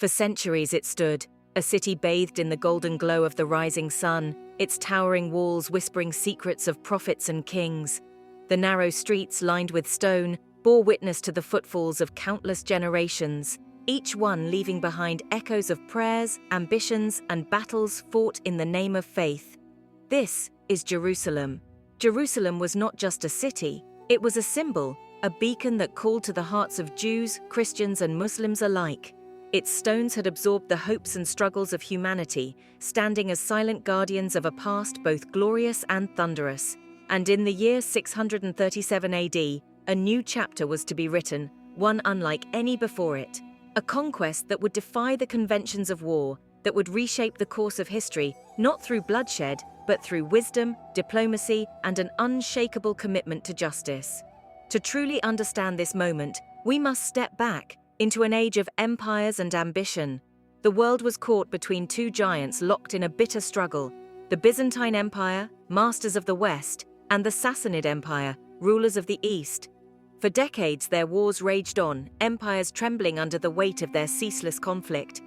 For centuries it stood, a city bathed in the golden glow of the rising sun, its towering walls whispering secrets of prophets and kings. The narrow streets, lined with stone, bore witness to the footfalls of countless generations, each one leaving behind echoes of prayers, ambitions, and battles fought in the name of faith. This is Jerusalem. Jerusalem was not just a city, it was a symbol, a beacon that called to the hearts of Jews, Christians, and Muslims alike. Its stones had absorbed the hopes and struggles of humanity, standing as silent guardians of a past both glorious and thunderous. And in the year 637 AD, a new chapter was to be written, one unlike any before it. A conquest that would defy the conventions of war, that would reshape the course of history, not through bloodshed, but through wisdom, diplomacy, and an unshakable commitment to justice. To truly understand this moment, we must step back into an age of empires and ambition. The world was caught between two giants locked in a bitter struggle: the Byzantine Empire, masters of the West, and the Sassanid Empire, rulers of the East. For decades, their wars raged on, empires trembling under the weight of their ceaseless conflict.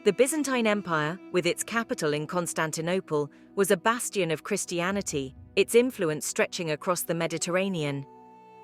The Byzantine Empire, with its capital in Constantinople, was a bastion of Christianity, its influence stretching across the Mediterranean.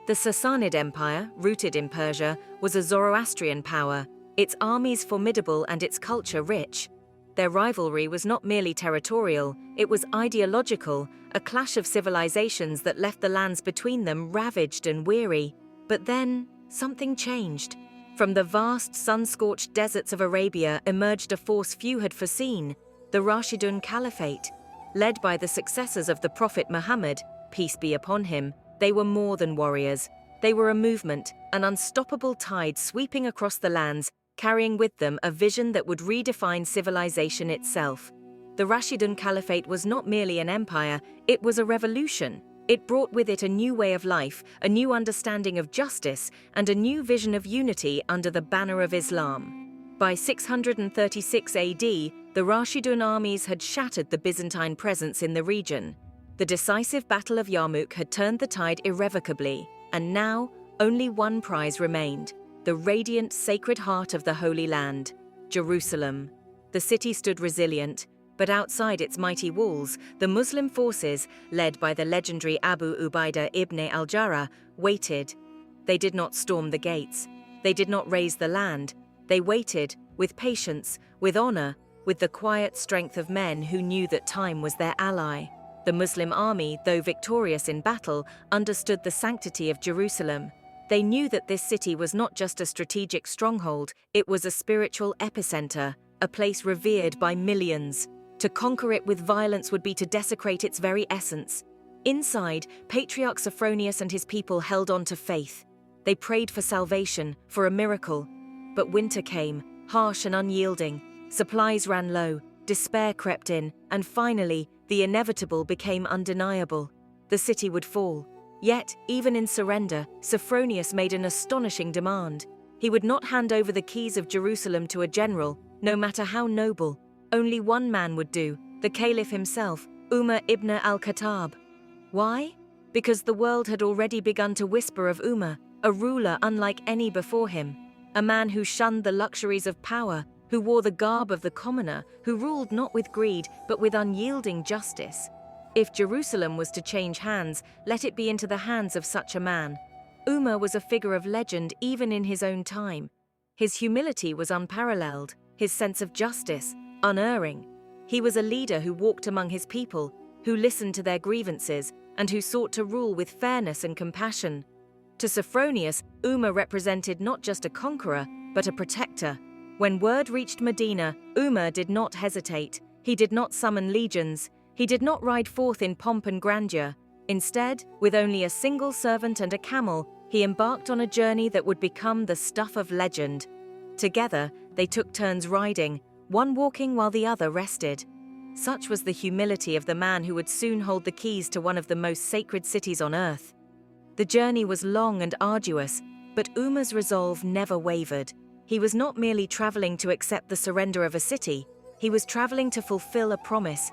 The Sassanid Empire, rooted in Persia, was a Zoroastrian power, its armies formidable and its culture rich. Their rivalry was not merely territorial, it was ideological, a clash of civilizations that left the lands between them ravaged and weary. But then, something changed. From the vast, sun-scorched deserts of Arabia emerged a force few had foreseen, the Rashidun Caliphate. Led by the successors of the Prophet Muhammad, peace be upon him, they were more than warriors. They were a movement, an unstoppable tide sweeping across the lands, carrying with them a vision that would redefine civilization itself. The Rashidun Caliphate was not merely an empire, it was a revolution. It brought with it a new way of life, a new understanding of justice, and a new vision of unity under the banner of Islam. By 636 AD, the Rashidun armies had shattered the Byzantine presence in the region. The decisive Battle of Yarmouk had turned the tide irrevocably, and now only one prize remained: the radiant, sacred heart of the Holy Land, Jerusalem. The city stood resilient, but outside its mighty walls, the Muslim forces, led by the legendary Abu Ubaidah ibn al-Jarrah, waited. They did not storm the gates. They did not raze the land. They waited, with patience, with honor, with the quiet strength of men who knew that time was their ally. The Muslim army, though victorious in battle, understood the sanctity of Jerusalem. They knew that this city was not just a strategic stronghold, it was a spiritual epicenter, a place revered by millions. To conquer it with violence would be to desecrate its very essence. Inside, Patriarch Sophronius and his people held on to faith. They prayed for salvation, for a miracle. But winter came, harsh and unyielding. Supplies ran low, despair crept in, and finally, the inevitable became undeniable. The city would fall. Yet, even in surrender, Sophronius made an astonishing demand. He would not hand over the keys of Jerusalem to a general, no matter how noble. Only one man would do, the Caliph himself, Umar ibn al-Khattab. Why? Because the world had already begun to whisper of Umar, a ruler unlike any before him, a man who shunned the luxuries of power, who wore the garb of the commoner, who ruled not with greed, but with unyielding justice. If Jerusalem was to change hands, let it be into the hands of such a man. Umar was a figure of legend even in his own time. His humility was unparalleled, his sense of justice, unerring. He was a leader who walked among his people, who listened to their grievances, and who sought to rule with fairness and compassion. To Sophronius, Umar represented not just a conqueror, but a protector. When word reached Medina, Umar did not hesitate. He did not summon legions. He did not ride forth in pomp and grandeur. Instead, with only a single servant and a camel, he embarked on a journey that would become the stuff of legend. Together, they took turns riding, one walking while the other rested. Such was the humility of the man who would soon hold the keys to one of the most sacred cities on earth. The journey was long and arduous, but Umar's resolve never wavered. He was not merely traveling to accept the surrender of a city, he was traveling to fulfill a promise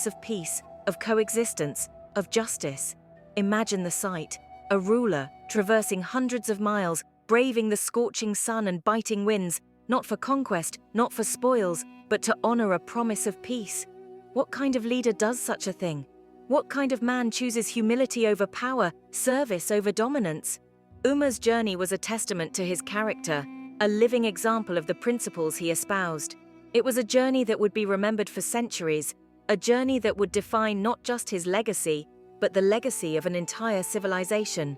of peace, of coexistence, of justice. Imagine the sight: a ruler traversing hundreds of miles, braving the scorching sun and biting winds, not for conquest, not for spoils, but to honor a promise of peace. What kind of leader does such a thing? What kind of man chooses humility over power, service over dominance? Umar's journey was a testament to his character, a living example of the principles he espoused. It was a journey that would be remembered for centuries, a journey that would define not just his legacy, but the legacy of an entire civilization.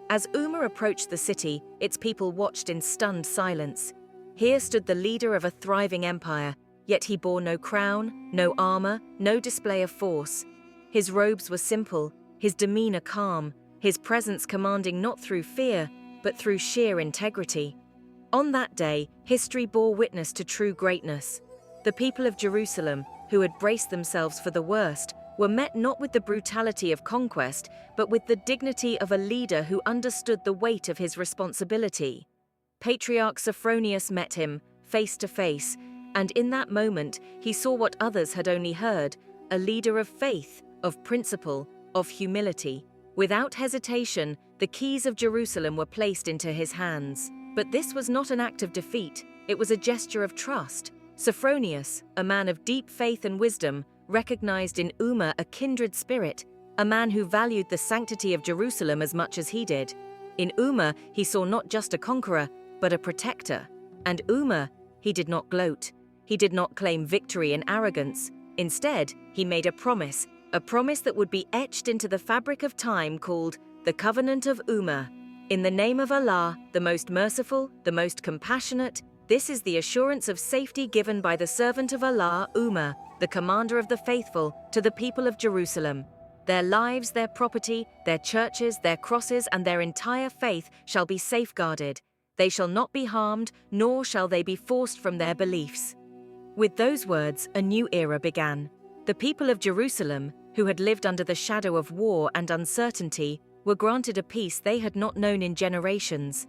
As Umar approached the city, its people watched in stunned silence. Here stood the leader of a thriving empire, yet he bore no crown, no armor, no display of force. His robes were simple, his demeanor calm, his presence commanding not through fear, but through sheer integrity. On that day, history bore witness to true greatness. The people of Jerusalem, who had braced themselves for the worst, were met not with the brutality of conquest, but with the dignity of a leader who understood the weight of his responsibility. Patriarch Sophronius met him, face to face, and in that moment he saw what others had only heard, a leader of faith, of principle, of humility. Without hesitation, the keys of Jerusalem were placed into his hands. But this was not an act of defeat, it was a gesture of trust. Sophronius, a man of deep faith and wisdom, recognized in Umar a kindred spirit, a man who valued the sanctity of Jerusalem as much as he did. In Umar, he saw not just a conqueror, but a protector. And Umar, he did not gloat. He did not claim victory in arrogance. Instead, he made a promise that would be etched into the fabric of time called the Covenant of Umar. In the name of Allah, the most merciful, the most compassionate, this is the assurance of safety given by the servant of Allah, Umar, the commander of the faithful, to the people of Jerusalem. Their lives, their property, their churches, their crosses, and their entire faith shall be safeguarded. They shall not be harmed, nor shall they be forced from their beliefs. With those words, a new era began. The people of Jerusalem, who had lived under the shadow of war and uncertainty, were granted a peace they had not known in generations.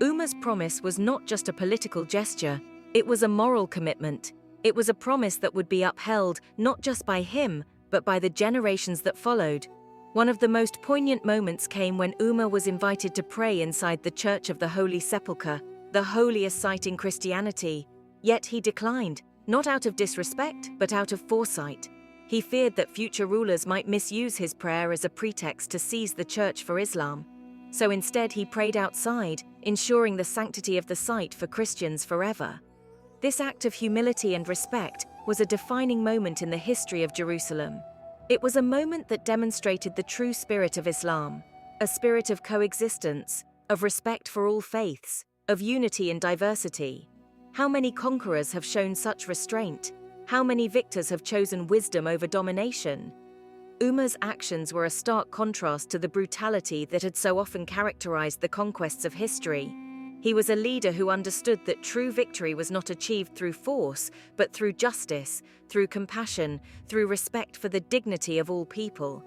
Umar's promise was not just a political gesture, it was a moral commitment. It was a promise that would be upheld not just by him, but by the generations that followed. One of the most poignant moments came when Umar was invited to pray inside the Church of the Holy Sepulchre, the holiest site in Christianity. Yet he declined, not out of disrespect, but out of foresight. He feared that future rulers might misuse his prayer as a pretext to seize the church for Islam. So instead he prayed outside, ensuring the sanctity of the site for Christians forever. This act of humility and respect was a defining moment in the history of Jerusalem. It was a moment that demonstrated the true spirit of Islam, a spirit of coexistence, of respect for all faiths, of unity in diversity. How many conquerors have shown such restraint? How many victors have chosen wisdom over domination? Umar's actions were a stark contrast to the brutality that had so often characterized the conquests of history. He was a leader who understood that true victory was not achieved through force, but through justice, through compassion, through respect for the dignity of all people.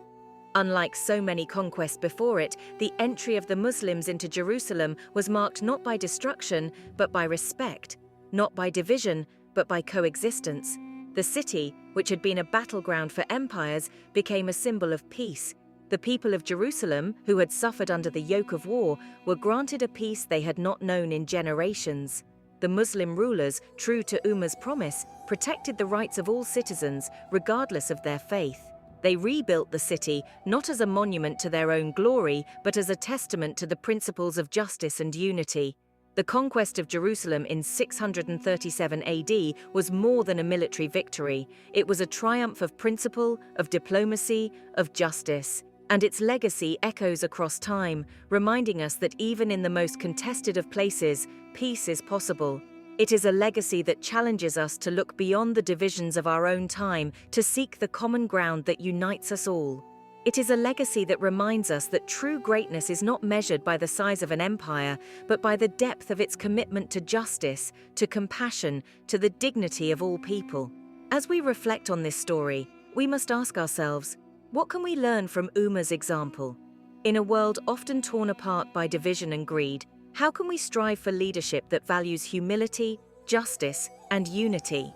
Unlike so many conquests before it, the entry of the Muslims into Jerusalem was marked not by destruction, but by respect, not by division, but by coexistence. The city, which had been a battleground for empires, became a symbol of peace. The people of Jerusalem, who had suffered under the yoke of war, were granted a peace they had not known in generations. The Muslim rulers, true to Umar's promise, protected the rights of all citizens, regardless of their faith. They rebuilt the city, not as a monument to their own glory, but as a testament to the principles of justice and unity. The conquest of Jerusalem in 637 AD was more than a military victory. It was a triumph of principle, of diplomacy, of justice. And its legacy echoes across time, reminding us that even in the most contested of places, peace is possible. It is a legacy that challenges us to look beyond the divisions of our own time, to seek the common ground that unites us all. It is a legacy that reminds us that true greatness is not measured by the size of an empire, but by the depth of its commitment to justice, to compassion, to the dignity of all people. As we reflect on this story, we must ask ourselves, what can we learn from Umar's example? In a world often torn apart by division and greed, how can we strive for leadership that values humility, justice, and unity?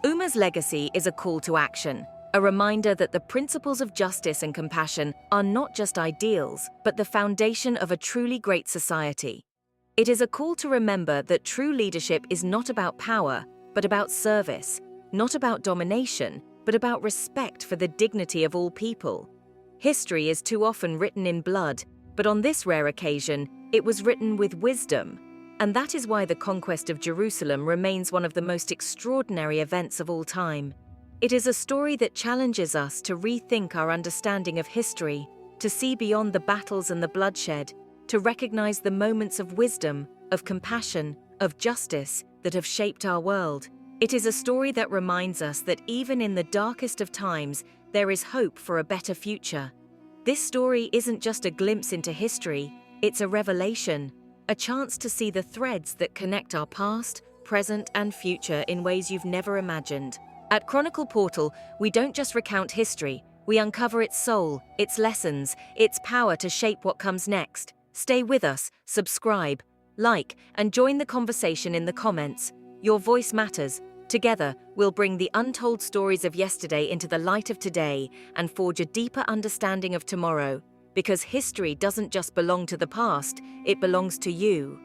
Umar's legacy is a call to action, a reminder that the principles of justice and compassion are not just ideals, but the foundation of a truly great society. It is a call to remember that true leadership is not about power, but about service, not about domination, but about respect for the dignity of all people. History is too often written in blood, but on this rare occasion, it was written with wisdom. And that is why the conquest of Jerusalem remains one of the most extraordinary events of all time. It is a story that challenges us to rethink our understanding of history, to see beyond the battles and the bloodshed, to recognize the moments of wisdom, of compassion, of justice that have shaped our world. It is a story that reminds us that even in the darkest of times, there is hope for a better future. This story isn't just a glimpse into history, it's a revelation, a chance to see the threads that connect our past, present, and future in ways you've never imagined. At Chronicle Portal, we don't just recount history, we uncover its soul, its lessons, its power to shape what comes next. Stay with us, subscribe, like, and join the conversation in the comments. Your voice matters. Together, we'll bring the untold stories of yesterday into the light of today and forge a deeper understanding of tomorrow. Because history doesn't just belong to the past, it belongs to you.